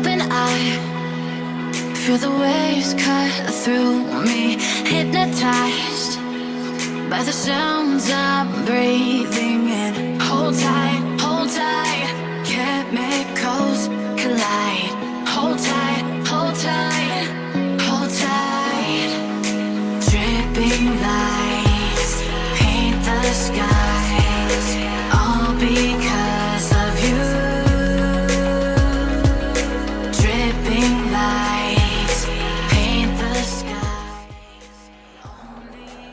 open eye, feel the waves cut through me, hypnotized by the sounds I'm breathing in. Hold tight, chemicals collide. Hold tight, hold tight, hold tight. Dripping lights paint the skies, all because of you. Dripping lights paint the skies.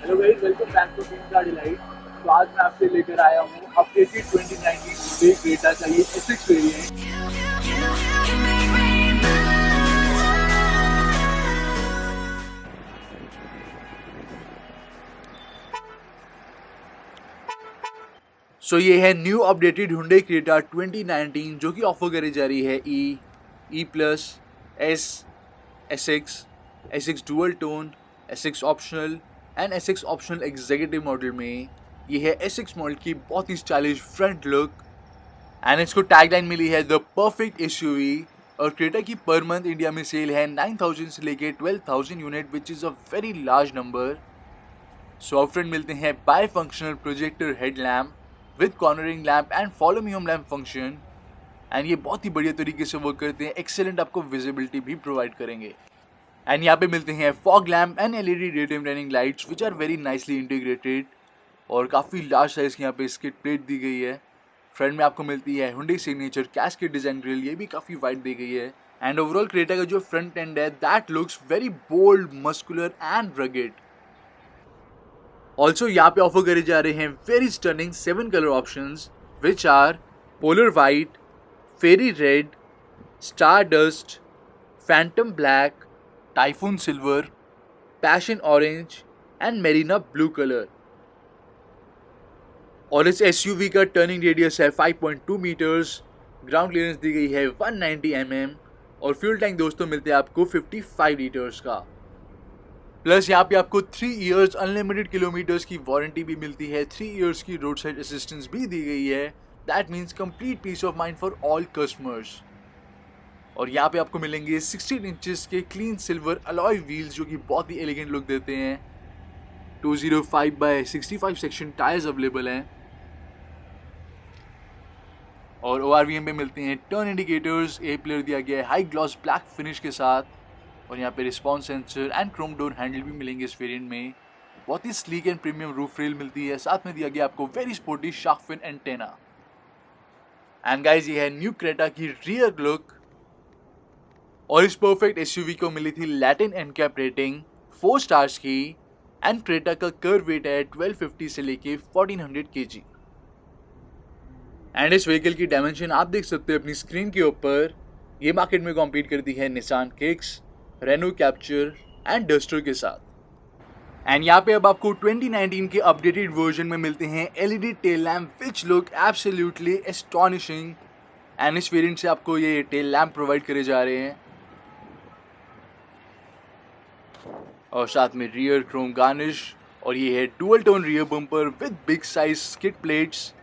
Hello guys, welcome back to Team Car Delight. तो आज मैं आपके लेकर आया हूँ updated 2019 Hyundai Creta का ये SX variant. सो ये है न्यू अपडेटेड Hyundai क्रेटा 2019 जो कि ऑफर करी जा रही है E plus, S, SX, SX dual tone, SX optional and SX optional executive model में। ये है SX मॉडल की बहुत ही स्टाइलिश फ्रंट लुक एंड इसको टैगलाइन मिली है द परफेक्ट SUV। और क्रेटा की पर मंथ इंडिया में सेल है 9,000 से लेके 12,000 unit which is a very large number. So अब फ्रेंड मिलते हैं bifunctional projector head lamp with cornering lamp and follow me home lamp function and ये बहुत ही बढ़िया तरीके से वर्क करते हैं, एक्सेलेंट आपको विजिबिलिटी भी प्रोवाइड करेंगे। एंड यहाँ पे मिलते हैं fog lamp and LED day time running lights which are very nicely integrated और काफ़ी लार्ज साइज़ की यहाँ पे स्किड प्लेट दी गई है। फ्रंट में आपको मिलती है Hyundai signature cascade design grill, ये भी काफ़ी वाइड दी गई है। एंड ओवरऑल क्रेटा का जो फ्रंट एंड है that looks very bold, muscular and rugged. Also यहाँ पे ऑफर करे जा रहे हैं very stunning 7 colour options which are polar white, fiery red, star dust, phantom black, typhoon silver, passion orange and marina blue colour. और इस SUV का turning radius है 5.2 मीटर्स, ग्राउंड क्लियरेंस दी गई है 190 mm और फ्यूल टैंक दोस्तों मिलते हैं आपको 55 लीटर्स का। प्लस यहाँ पे आपको 3 इयर्स अनलिमिटेड किलोमीटर्स की वारंटी भी मिलती है, 3 इयर्स की रोड साइड असिस्टेंस भी दी गई है। That means complete peace of mind for all customers. और यहाँ पे आपको मिलेंगे 16 इंचेस के क्लीन सिल्वर अलॉय व्हील्स जो कि बहुत ही एलिगेंट लुक देते हैं। 205/65 सेक्शन टायर्स अवेलेबल हैं और ORVM में मिलते हैं टर्न इंडिकेटर्स, ए प्लेयर दिया गया है हाई ग्लॉस ब्लैक फिनिश के साथ और यहाँ पे response sensor and chrome door handle भी मिलेंगे इस वेरिएंट में। बहुत ही sleek and premium roof rail मिलती है, साथ में दिया गया आपको very sporty shark fin antenna. And guys ये है न्यू क्रेटा की रियर लुक और इस परफेक्ट SUV को मिली थी लैटिन एनकैप रेटिंग 4 स्टार्स की एंड क्रेटा का कर्व वेट है 1250 से लेके 1400 kg। एंड इस व्हीकल की डायमेंशन आप देख सकते हैं अपनी स्क्रीन के ऊपर। ये मार्केट में कॉम्पीट करती है Nissan Kicks, Renault Captur and Duster के साथ। एंड यहाँ पे अब आपको 2019 के अपडेटेड वर्जन में मिलते हैं LED tail lamp which look absolutely astonishing and इस वेरिएंट से आपको ये टेल लैम्प प्रोवाइड करे जा रहे हैं और साथ में रियर क्रोम गार्निश और ये है dual tone rear bumper with big size skid plates.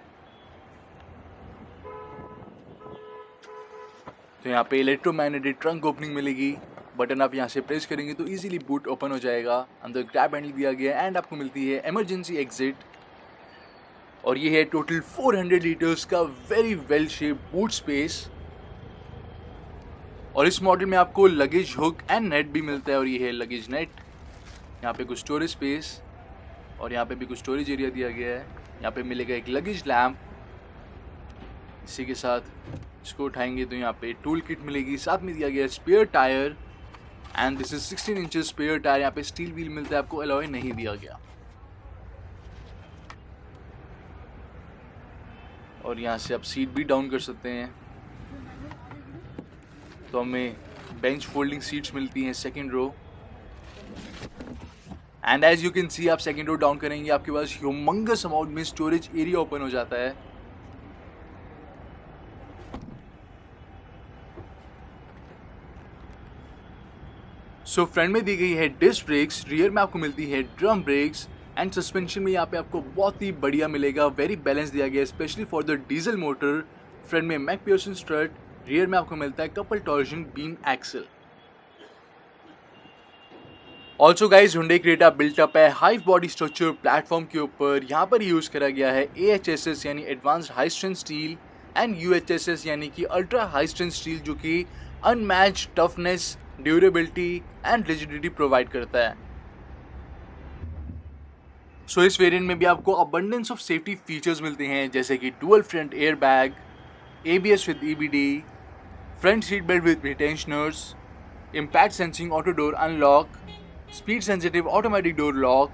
तो यहाँ पे इलेक्ट्रोमैग्नेटिक ट्रंक ओपनिंग मिलेगी, बटन आप यहाँ से प्रेस करेंगे तो इजीली बूट ओपन हो जाएगा। अंदर ग्रैब हैंडल दिया गया एंड आपको मिलती है इमरजेंसी एग्जिट और ये है टोटल 400 लीटर्स का very well shape boot space. और इस मॉडल में आपको लगेज हुक एंड नेट भी मिलता है और ये है लगेज नेट। यहाँ पे कुछ स्टोरेज स्पेस और यहाँ पे भी कुछ स्टोरेज एरिया दिया गया है। यहाँ पे मिलेगा एक लगेज लैम्प, इसी के साथ इसको उठाएंगे तो यहाँ पे टूल किट मिलेगी, साथ में दिया गया spare tyre and this is 16 inches spare tyre. यहाँ पे स्टील व्हील मिलता है, आपको अलॉय नहीं दिया गया। और यहाँ से आप सीट भी डाउन कर सकते हैं तो हमें बेंच फोल्डिंग सीट्स मिलती हैं second row and as you can see आप सेकंड रो डाउन करेंगे आपके पास ह्यूमंगस अमाउंट में स्टोरेज एरिया ओपन हो जाता है। सो फ्रंट में दी गई है डिस्क ब्रेक्स, रियर में आपको मिलती है ड्रम ब्रेक्स एंड सस्पेंशन में यहाँ पे आपको बहुत ही बढ़िया मिलेगा, वेरी बैलेंस दिया गया है specially for the diesel motor. Front में मैकपियर्सन स्ट्रट, रियर में आपको मिलता है couple torsion beam axle. Also guys Hyundai Creta built up है हाइव बॉडी स्ट्रक्चर प्लेटफॉर्म के ऊपर। यहाँ पर यूज करा गया है AHSS यानी advanced high strength steel and UHSS यानी कि अल्ट्रा हाई स्ट्रेंथ स्टील, जो कि unmatched toughness, durability and rigidity provide करता है। सो इस वेरिएंट में भी आपको अबंडेंस ऑफ सेफ्टी फीचर्स मिलते हैं, जैसे कि dual front air bag, ABS with EBD, front seat belt with pretensioners, impact sensing auto door unlock, speed sensitive automatic door lock,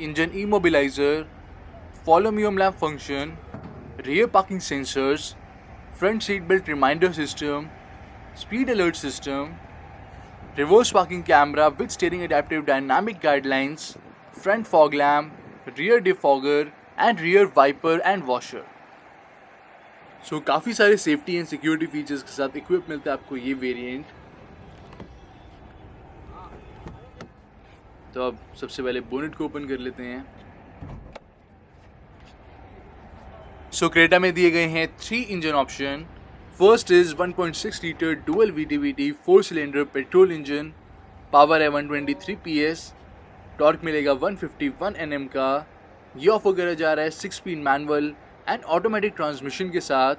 engine immobilizer, follow me home lamp function, rear parking sensors, front seat belt reminder system, speed alert system, reverse parking camera with steering adaptive dynamic guidelines, front fog lamp, rear defogger and rear wiper and washer. So काफ़ी सारे safety and security features के साथ equip मिलता है आपको ये variant. तो अब सबसे पहले बोनेट को ओपन कर लेते हैं। सो क्रेटा में दिए गए हैं 3 engine option. First is 1.6 litre dual VTVT 4 cylinder petrol engine, power है 123 PS, टॉर्क मिलेगा 151 Nm का। ये ऑफर करा जा रहा है 6 speed manual and automatic transmission के साथ,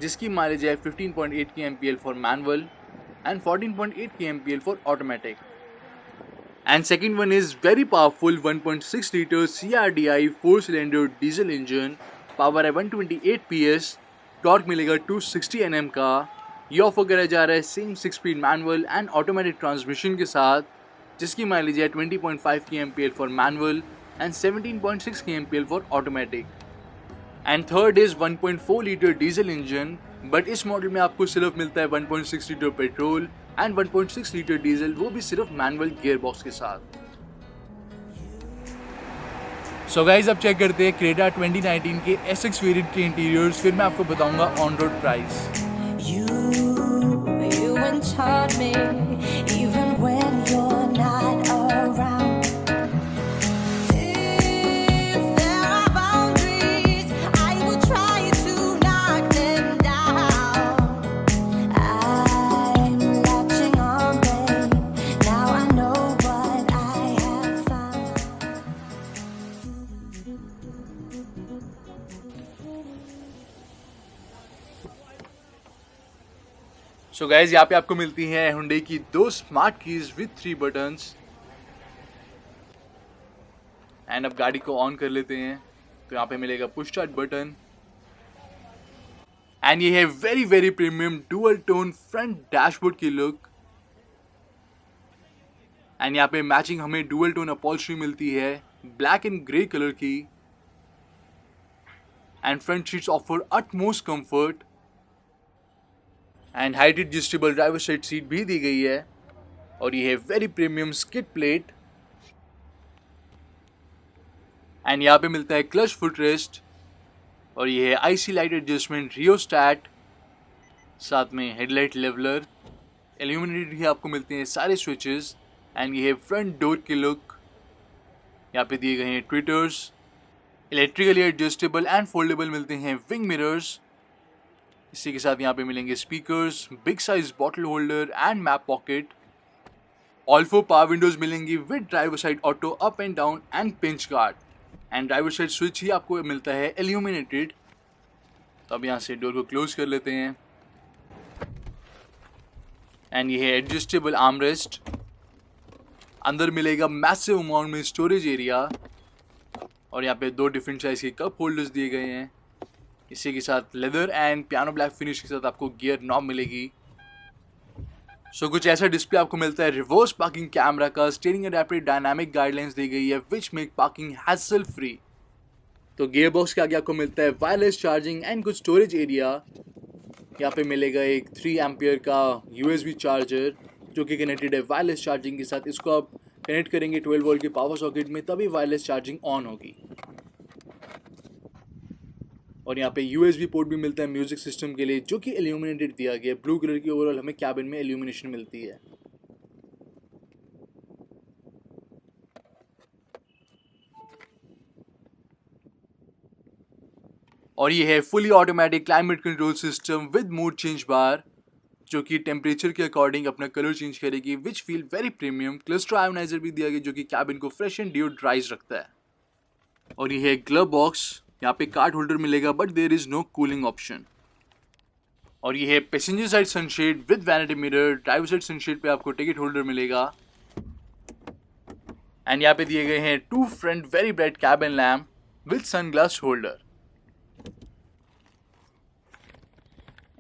जिसकी माइलेज है 15.8 kmpl for manual and 14.8 kmpl for automatic. And second one is very powerful 1.6 litre CRDI 4 cylinder diesel engine, power है 128 PS, टॉर्क मिलेगा 260 Nm का। ये ऑफर करा जा रहा है same 6 speed manual and automatic transmission के साथ, जिसकी माइलेज है 20.5 kmpl for manual and 17.6 kmpl for automatic. And third is 1.4 litre diesel engine, but इस मॉडल में आपको सिर्फ मिलता है 1.6 litre petrol and 1.6 litre diesel, वो भी सिर्फ मैनुअल गियर बॉक्स के साथ। सो गाइज अब चेक करते हैं क्रेटा 2019 के SX वेरिएंट के इंटीरियर्स, फिर मैं आपको बताऊंगा on road price. You enchant me even when you're not around. If there are boundaries, I will try to knock them down. I'm latching on, babe. Now I know what I have found. So guys यहाँ पे आपको मिलती हैं Hyundai की 2 smart keys with 3 buttons. And अब गाड़ी को on कर लेते हैं तो यहाँ पे मिलेगा पुश स्टार्ट बटन। एंड ये है very very premium dual tone front dashboard की लुक। एंड यहाँ पे मैचिंग हमें डुअल टोन अपॉल्स्ट्री मिलती है ब्लैक एंड ग्रे कलर की। And front seats offer utmost comfort and height adjustable driver side seat भी दी गई है। और ये है very premium skid plate. And यहाँ पे मिलता है क्लच फुट रेस्ट, और ये है IC लाइट एडजस्टमेंट रियोस्टैट, साथ में हेडलाइट लेवलर, इल्यूमिनेटेड ही आपको मिलते हैं सारे स्विचेस। एंड ये है फ्रंट डोर की लुक। यहाँ पे दिए गए हैं tweeters, electrically adjustable and foldable मिलते हैं विंग मिरर्स। इसी के साथ यहाँ पे मिलेंगे speakers, big size bottle holder and map pocket. All 4 power windows मिलेंगी with driver side auto up and down and pinch guard. And driver side switch ही आपको मिलता है इल्यूमिनेटेड। तो अब यहाँ से डोर को क्लोज कर लेते हैं। एंड ये है एडजस्टेबल आर्मरेस्ट। अंदर मिलेगा मैसिव अमाउंट में स्टोरेज एरिया, और यहाँ पे 2 डिफरेंट साइज के कप होल्डर्स दिए गए हैं। इसी के साथ leather and piano black finish के साथ आपको गियर नॉब मिलेगी। सो कुछ ऐसा डिस्प्ले आपको मिलता है रिवर्स पार्किंग कैमरा का, स्टीयरिंग एडेप्टिव डायनामिक गाइडलाइंस दी गई है which make parking hassle free. तो गियर बॉक्स के आगे आपको मिलता है वायरलेस चार्जिंग एंड कुछ स्टोरेज एरिया। यहाँ पे मिलेगा एक 3 एम्पियर का USB चार्जर जो कि कनेक्टेड है वायरलेस चार्जिंग के साथ। इसको आप कनेक्ट करेंगे 12 वोल्ट के पावर सॉकेट में, तभी वायरलेस चार्जिंग ऑन होगी। और यहाँ पे USB पोर्ट भी मिलता है म्यूजिक सिस्टम के लिए, जो कि इल्यूमिनेटेड दिया गया है। ब्लू कलर की ओवरऑल हमें कैबिन में इल्यूमिनेशन मिलती है। और ये है fully automatic climate control system with mood change bar. जो कि टेम्परेचर के अकॉर्डिंग अपना कलर चेंज करेगी, which feel very premium. Cluster ioniser भी दिया गया जो कि कैबिन को फ्रेश एंड डिओड्राइज रखता है। और ये है ग्लव बॉक्स, यहाँ पे कार्ड होल्डर मिलेगा but there is no cooling option. और ये है passenger side sunshade with vanity mirror. Driver side sunshade पे आपको टिकट होल्डर मिलेगा। एंड यहाँ पे दिए गए हैं 2 front very bright cabin lamp with sunglass holder.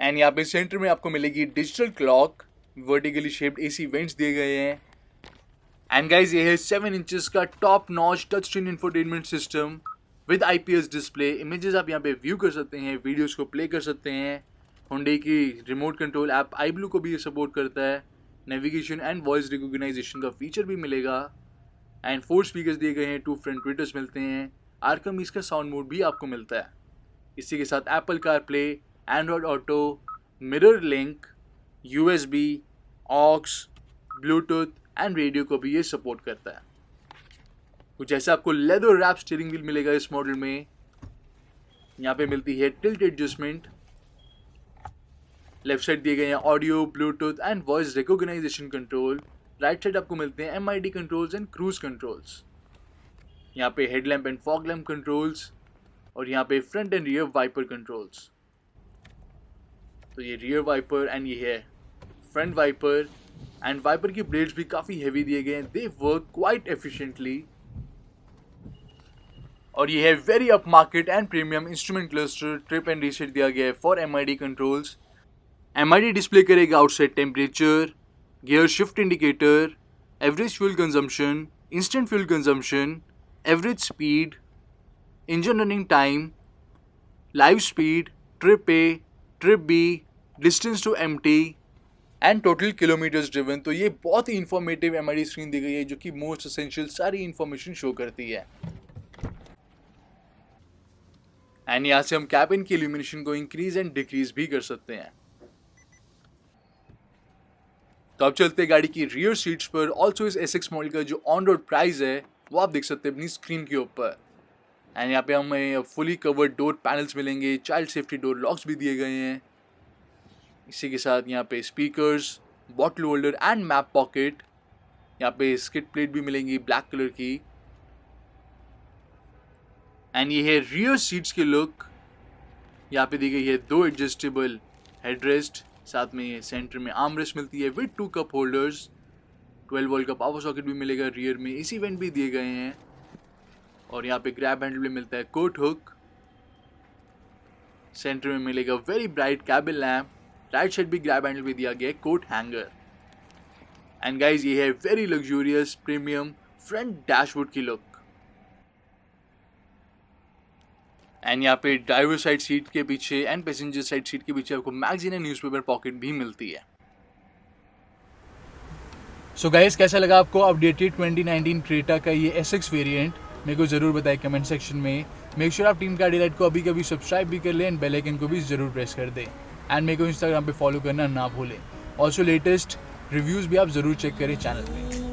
And यहाँ पे सेंटर में आपको मिलेगी digital clock, vertically shaped AC vents दिए गए हैं। एंड गाइज ये है 7 इंचेस का top notch touch screen infotainment system with IPS display. Images आप यहाँ पे व्यू कर सकते हैं, वीडियोस को प्ले कर सकते हैं। हुंडई की रिमोट कंट्रोल ऐप iBlue को भी ये सपोर्ट करता है। नेविगेशन एंड वॉइस रिकॉग्नाइजेशन का फीचर भी मिलेगा। एंड 4 स्पीकर्स दिए गए हैं, 2 फ्रंट ट्विटर्स मिलते हैं। आर्कमीज का साउंड मोड भी आपको मिलता है। इसी के साथ Apple CarPlay, Android Auto, MirrorLink, USB, aux, Bluetooth and radio को भी ये सपोर्ट करता है। कुछ ऐसा आपको लेदर रैप स्टीयरिंग व्हील मिलेगा इस मॉडल में। यहाँ पे मिलती है टिल्ट एडजस्टमेंट। लेफ्ट साइड दिए गए हैं audio, Bluetooth and voice recognition control. Right side आपको मिलते हैं MID controls and cruise controls. यहाँ पे headlamp and fog lamp controls और यहाँ पे front and rear wiper controls. तो ये रियर वाइपर एंड ये है फ्रंट वाइपर। एंड वाइपर की ब्लेड्स भी काफ़ी हैवी दिए गए हैं, दे वर्क क्वाइट एफिशिएंटली। और ये है very up market and premium instrument cluster. Trip and reset दिया गया है for MID controls. MID display करेगा outside temperature, gear shift indicator, average fuel consumption, instant fuel consumption, average speed, engine running time, live speed, trip A, trip B, distance to empty and total kilometres driven. तो ये बहुत ही informative MID screen दी गई है जो कि most essential सारी इंफॉर्मेशन शो करती है। एंड यहाँ से हम कैबिन की इल्यूमिनेशन को इंक्रीज एंड डिक्रीज भी कर सकते हैं। तो अब चलते हैं गाड़ी की रियर सीट्स पर। ऑल्सो इस SX मॉडल का जो ऑन रोड प्राइस है वो आप देख सकते हैं अपनी स्क्रीन के ऊपर। एंड यहाँ पे हमें फुली कवर्ड डोर पैनल्स मिलेंगे, चाइल्ड सेफ्टी डोर लॉक्स भी दिए गए हैं। इसी के साथ यहाँ पे speakers, bottle holder and map pocket. यहाँ पे स्किड प्लेट भी मिलेंगी ब्लैक कलर की। एंड ये है रियर सीट्स की लुक। यहाँ पे दी गई है 2 एडजस्टेबल हेडरेस्ट, साथ में ये सेंटर में आर्मरेस्ट मिलती है विद 2 कप होल्डर्स। 12 वोल्ट का पावर सॉकेट भी मिलेगा रियर में। इसी वेंट भी दिए गए हैं। और यहाँ पे ग्रैब हैंडल भी मिलता है, कोट हुक। सेंटर में मिलेगा very bright cabin lamp. Right side भी ग्रैब हैंडल भी दिया गया है, कोट हैंगर। एंड गाइज ये है very luxurious premium front dashboard की लुक। एंड यहाँ पे ड्राइवर साइड सीट के पीछे एंड पैसेंजर साइड सीट के पीछे आपको मैगजीन एंड न्यूज़पेपर पॉकेट भी मिलती है। सो गाइस कैसा लगा आपको अपडेटेड 2019 क्रेटा का ये SX वेरिएंट? मेरे को ज़रूर बताएं कमेंट सेक्शन में। मेक श्योर आप टीम गाड़ी राइड को अभी कभी सब्सक्राइब भी कर लें एंड बेल आइकन को भी ज़रूर प्रेस कर दें। एंड मेरे को इंस्टाग्राम पे फॉलो करना ना भूलें। ऑल्सो लेटेस्ट रिव्यूज़ भी आप ज़रूर चेक करें चैनल पे।